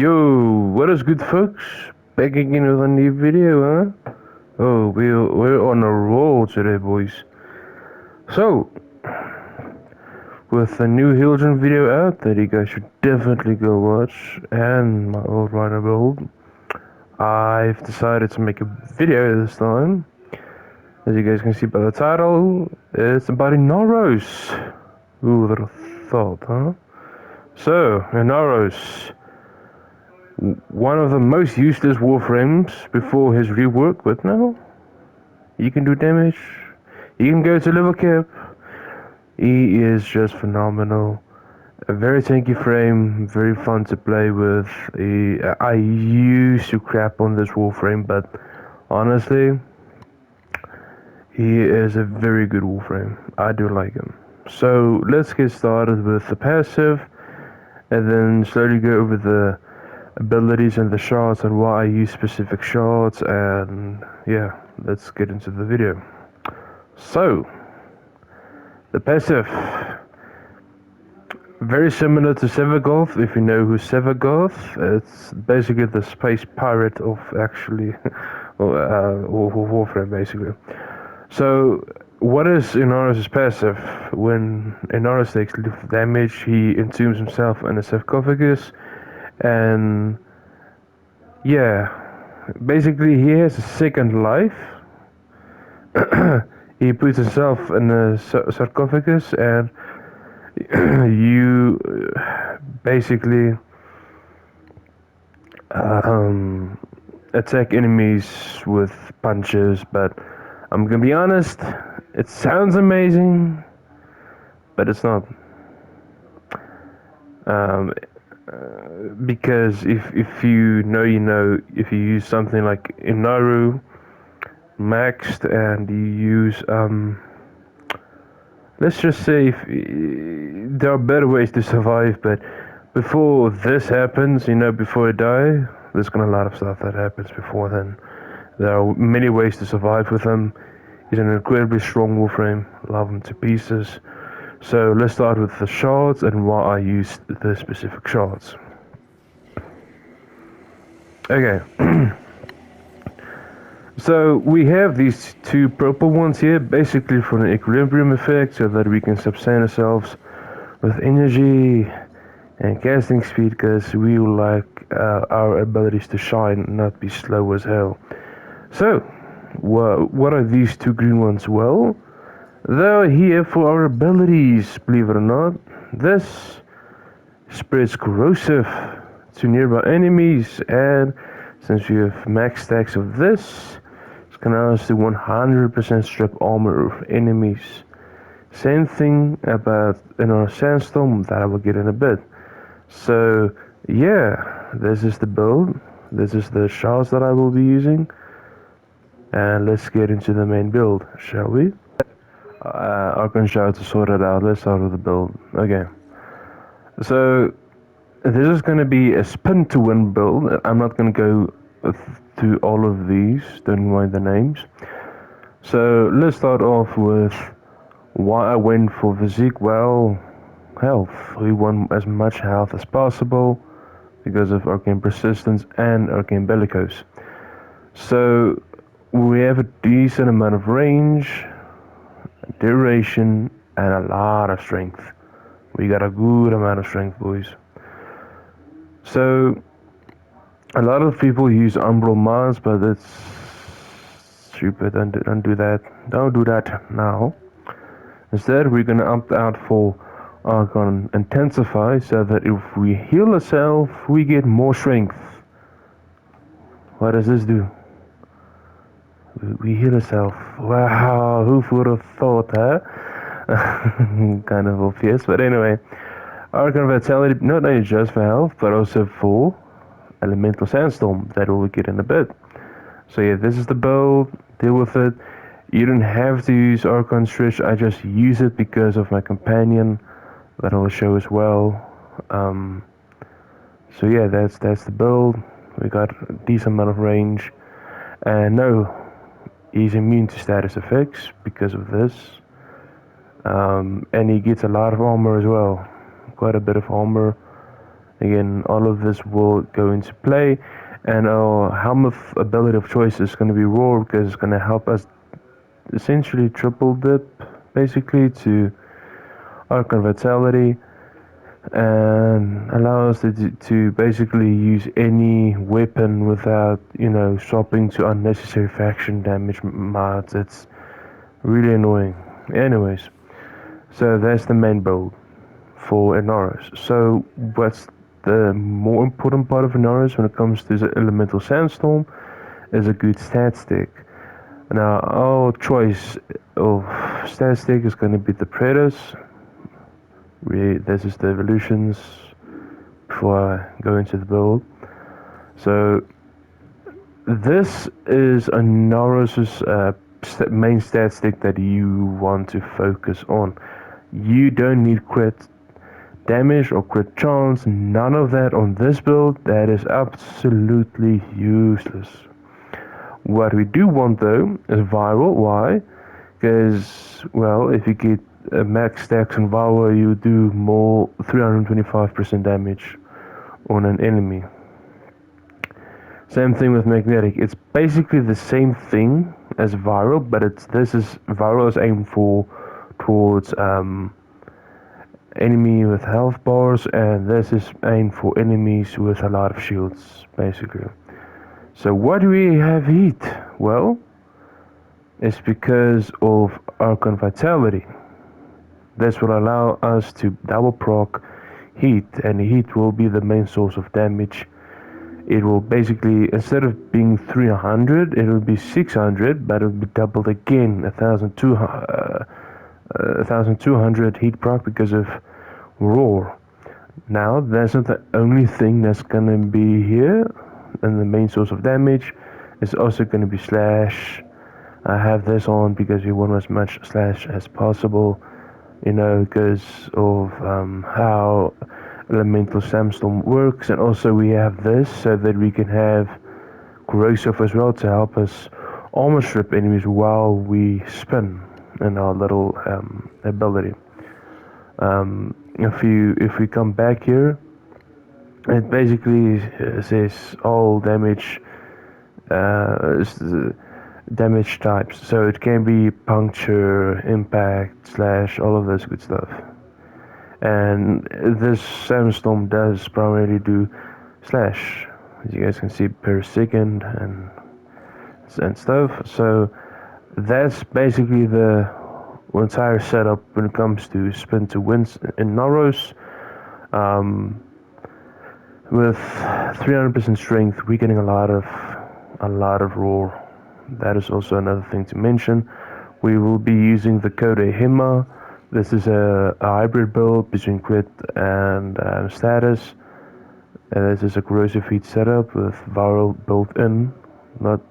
Yo, what is good, folks? Back again with a new video, huh? Oh, we're on a roll today, boys. So, with a new Hildren video out that you guys should definitely go watch, and my old rider build, I've decided to make a video this time. As you guys can see by the title, it's about Inaros. Who would have thought, huh? So, Inaros. One of the most useless Warframes before his rework, but now he can do damage. He can go to level cap. He is just phenomenal. A very tanky frame, very fun to play with. I used to crap on this Warframe, but honestly, he is a very good Warframe. I do like him. So let's get started with the passive, and then slowly go over the abilities and the shards and why I use specific shards, and yeah, let's get into the video. So, the passive, very similar to Sevagoth, if you know who Sevagoth. It's basically the space pirate of actually, or Warframe basically. So, what is Inaros' passive? When Inaros takes lethal damage, he entombs himself in a sarcophagus, and yeah, basically he has a second life. He puts himself in a sarcophagus, and you basically attack enemies with punches. But I'm gonna be honest, it sounds amazing, but it's not. Um, because if you know, you know, if you use something like Inaru maxed and you use let's just say there are better ways to survive, but before this happens, you know, before you die, there's gonna a lot of stuff that happens before then. There are many ways to survive with him. He's an incredibly strong Warframe. Love him to pieces. So let's start with the shards and why I use the specific shards. Okay. So we have these two purple ones here, basically for an equilibrium effect, so that we can sustain ourselves with energy and casting speed, because we like our abilities to shine, not be slow as hell. So, what are these two green ones? Well, they're here for our abilities, believe it or not. This spreads corrosive to nearby enemies, and since we have max stacks of this, can also 100% strip armor of enemies. Same thing about in our sandstorm that I will get in a bit. So yeah, this is the build. This is the shards that I will be using. And let's get into the main build, shall we? Archon shard to sort it out. Let's start with the build. Okay. So this is going to be a spin to win build. I'm not going to go through all of these, don't mind the names. So let's start off with why I went for physique. Well, health. We want as much health as possible because of Arcane Persistence and Arcane Bellicose. So we have a decent amount of range, duration, and a lot of strength. We got a good amount of strength, boys. So a lot of people use Umbral Mars, but it's stupid. Don't do that. Don't do that now. Instead, we're gonna opt out for Archon Intensify, so that if we heal ourselves, we get more strength. What does this do? We heal ourselves. Wow, who would have thought, huh? Kind of obvious, but anyway. Archon Vitality, not only just for health, but also for Elemental Sandstorm, that we'll get in a bit. So yeah, this is the build, deal with it. You don't have to use Archon Stretch, I just use it because of my companion, that I'll show as well. So yeah, that's the build. We got a decent amount of range. And no, he's immune to status effects because of this. And he gets a lot of armor as well. Quite a bit of armor. Again, all of this will go into play, and our helmet ability of choice is going to be Roar, because it's going to help us essentially triple dip, basically, to Archon Vitality, and allow us to basically use any weapon without, swapping to unnecessary faction damage mods. It's really annoying. Anyways, so that's the main build for Inaros. So what's the more important part of Inaros when it comes to the Elemental Sandstorm is a good stat stick. Now our choice of stat stick is going to be the Predasite. This is the evolutions before I go into the build. So this is Inaros' main stat stick that you want to focus on. You don't need crit damage or crit chance, none of that on this build. That is absolutely useless. What we do want though is viral. Why? Because, well, if you get max stacks on viral, you do more 325% damage on an enemy. Same thing with magnetic. It's basically the same thing as viral, but viral is aimed towards enemy with health bars, and this is aimed for enemies with a lot of shields, basically. So why do we have heat? Well, it's because of Archon Vitality. This will allow us to double proc heat, and heat will be the main source of damage. It will basically, instead of being 300, it will be 600, but it will be doubled again, 1200 heat proc because of Roar. Now, that's not the only thing that's gonna be here, and the main source of damage is also gonna be slash. I have this on because we want as much slash as possible, because of how Elemental Sandstorm works, and also we have this so that we can have corrosive as well to help us armor strip enemies while we spin in our little ability. If we come back here, it basically says all damage damage types. So it can be puncture, impact, slash, all of this good stuff. And this sandstorm does primarily do slash, as you guys can see, per second and stuff. So that's basically the entire setup when it comes to spin to wins in Inaros. With 300% strength, we're getting a lot of roar. That is also another thing to mention. We will be using the Coda Hema. This is a hybrid build between crit and status. This is a corrosive heat setup with viral built in, not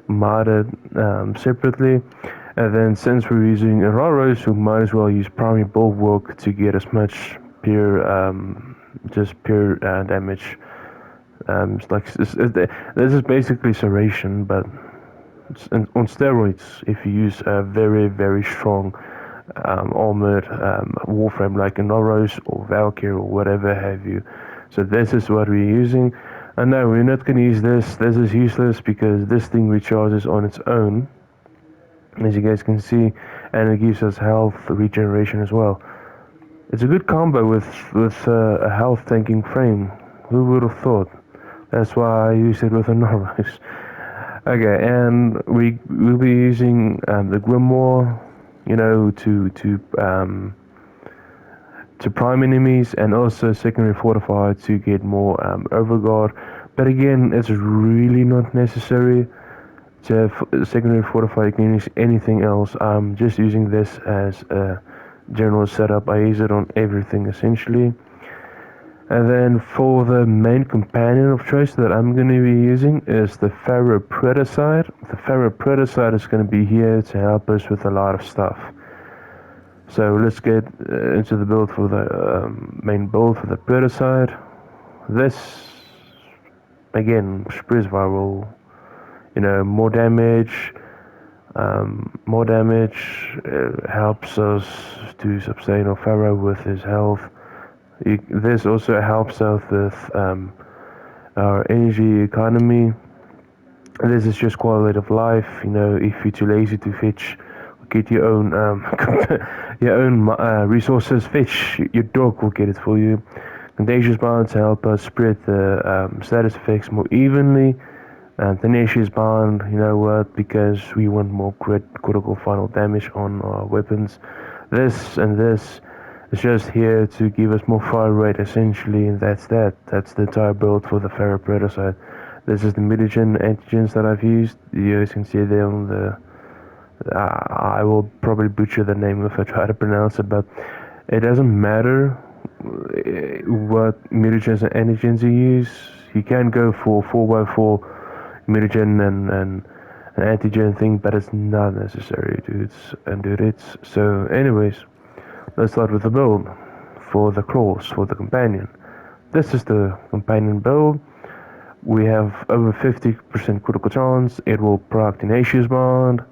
modded separately. And then since we're using Inaros, we might as well use primary bulwark to get as much pure damage. This is basically serration, but on steroids. If you use a very, very strong armored Warframe like Inaros or Valkyrie or whatever have you. So this is what we're using. And no, we're not going to use this. This is useless because this thing recharges on its own, as you guys can see, and it gives us health regeneration as well. It's a good combo with a health tanking frame. Who would have thought? That's why I use it with Inaros. Okay, and we'll be using the Grimoir, to prime enemies, and also secondary fortify to get more overguard. But again, it's really not necessary to have secondary fortify. You can use anything else. I'm just using this as a general setup. I use it on everything essentially. And then for the main companion of choice that I'm going to be using is the Pharaoh Predasite. The Pharaoh Predasite is going to be here to help us with a lot of stuff. So let's get into the build for the main build for the Predasite. This, again, spreads viral. More damage. Helps us to sustain our Pharaoh with his health. This also helps out with our energy economy. This is just quality of life. You know, if you're too lazy to fetch, get your own resources. Fetch. Your dog will get it for you. Contagious bonds help us spread the status effects more evenly. Tenacious bond, you know what? Because we want more critical final damage on our weapons. This and this is just here to give us more fire rate, essentially, and that's that. That's the entire build for the Pharaoh Predasite. This is the mutagen antigens that I've used. You guys can see there on the. I will probably butcher the name if I try to pronounce it, but it doesn't matter what mutagens and antigens you use. You can go for 4x4 mutagen and an antigen thing, but it's not necessary, dudes. So, anyways, let's start with the build for the cross, for the companion. This is the companion build. We have over 50% critical chance. It will proc Tenacious Bond.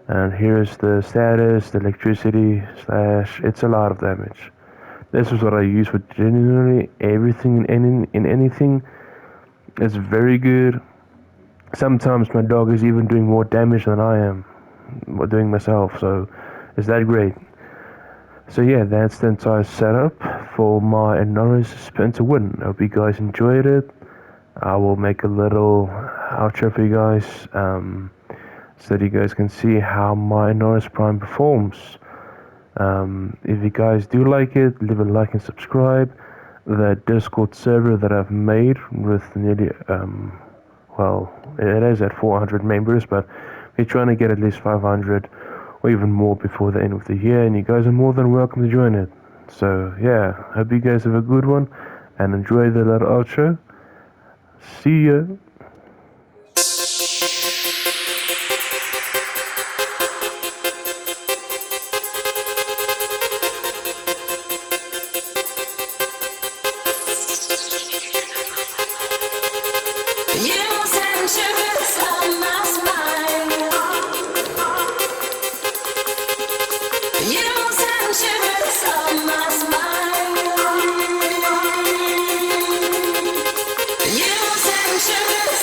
And here's the status, the electricity slash. It's a lot of damage. This is what I use for genuinely everything in anything. It's very good. Sometimes my dog is even doing more damage than I am doing myself. So it's that great. So yeah, that's the entire setup for my Inaros Spin to Win. I hope you guys enjoyed it. I will make a little outro for you guys, so that you guys can see how my Inaros Prime performs. If you guys do like it, leave a like and subscribe. The Discord server that I've made with nearly, it is at 400 members, but we're trying to get at least 500 or even more before the end of the year, and you guys are more than welcome to join it. So yeah, hope you guys have a good one and enjoy the little outro. See ya. Sugar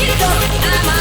Get the